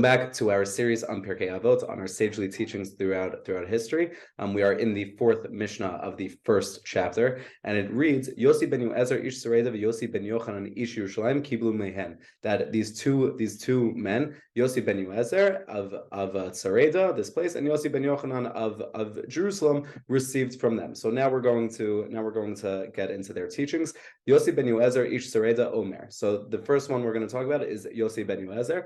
Back to our series on Pirkei Avot, on our sagely teachings throughout history. We are in the fourth Mishnah of the first chapter, and it reads, Yossi ben Yoezer ish Sareda Yossi ben Yochanan ish Yerushalayim kiblu mehen. That these two men, Yossi ben Yoezer of Sareda, this place, and Yossi ben Yochanan of Jerusalem, received from them. So now we're going to get into their teachings. Yossi ben Yoezer ish Sareda Omer. So the first one we're going to talk about is Yossi ben Yoezer.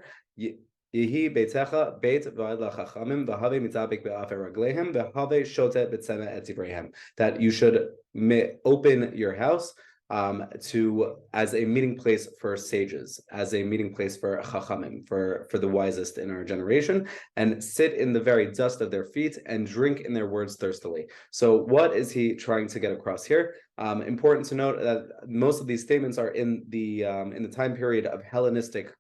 That you should open your house as a meeting place for sages, as a meeting place for chachamim, for the wisest in our generation, and sit in the very dust of their feet and drink in their words thirstily. So what is he trying to get across here? Important to note that most of these statements are in the time period of Hellenistic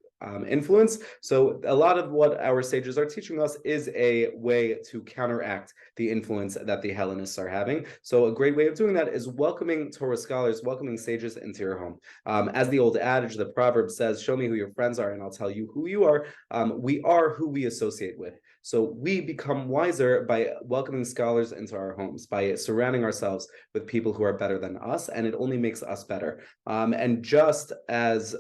influence. So a lot of what our sages are teaching us is a way to counteract the influence that the Hellenists are having. So a great way of doing that is welcoming Torah scholars, welcoming sages into your home. As the old adage, the proverb says, show me who your friends are and I'll tell you who you are. We are who we associate with. So we become wiser by welcoming scholars into our homes, by surrounding ourselves with people who are better than us, and it only makes us better. And just as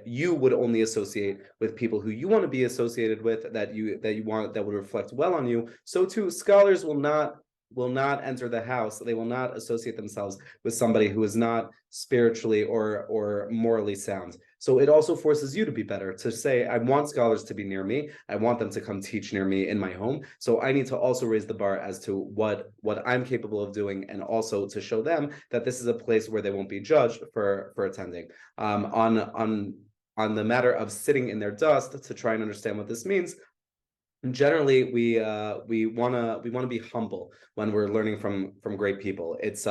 you would only associate with people who you want to be associated with, that would reflect well on you, so too scholars will not enter the house. They will not associate themselves with somebody who is not spiritually or morally sound. So it also forces you to be better, to say, I want scholars to be near me. I want them to come teach near me in my home. So I need to also raise the bar as to what I'm capable of doing, and also to show them that this is a place where they won't be judged for attending. On the matter of sitting in their dust, to try and understand what this means, generally we want to be humble when we're learning from great people. It's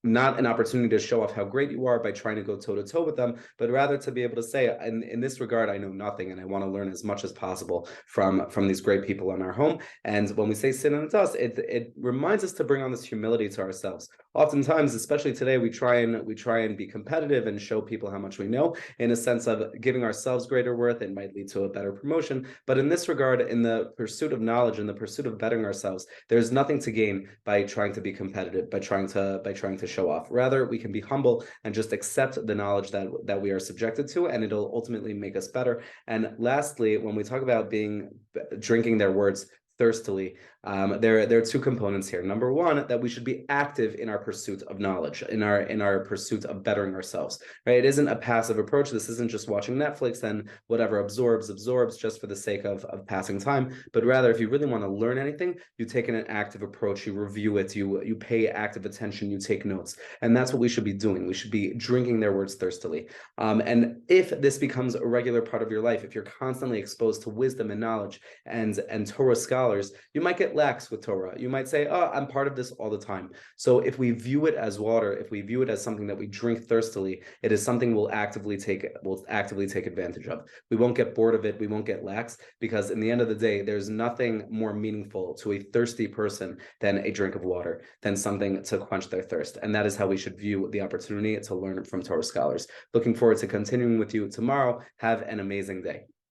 not an opportunity to show off how great you are by trying to go toe-to-toe with them, but rather to be able to say, in this regard, I know nothing, and I want to learn as much as possible from these great people in our home. And when we say sit in the dust, it reminds us to bring on this humility to ourselves. Oftentimes, especially today, we try and be competitive and show people how much we know, in a sense of giving ourselves greater worth. It might lead to a better promotion. But in this regard, in the pursuit of knowledge, in the pursuit of bettering ourselves, there's nothing to gain by trying to be competitive, by trying to show off. Rather, we can be humble and just accept the knowledge that we are subjected to, and it'll ultimately make us better. And lastly, when we talk about drinking their words thirstily, there are two components here. Number one, that we should be active in our pursuit of knowledge, in our pursuit of bettering ourselves. Right? It isn't a passive approach. This isn't just watching Netflix and whatever absorbs just for the sake of passing time. But rather, if you really want to learn anything, you take an active approach. You review it. You pay active attention. You take notes, and that's what we should be doing. We should be drinking their words thirstily. And if this becomes a regular part of your life, if you're constantly exposed to wisdom and knowledge and Torah scholars, you might get lax with Torah. You might say, oh, I'm part of this all the time. So if we view it as water, if we view it as something that we drink thirstily, it is something we'll actively take advantage of. We won't get bored of it. We won't get lax, because in the end of the day, there's nothing more meaningful to a thirsty person than a drink of water, than something to quench their thirst. And that is how we should view the opportunity to learn from Torah scholars. Looking forward to continuing with you tomorrow. Have an amazing day.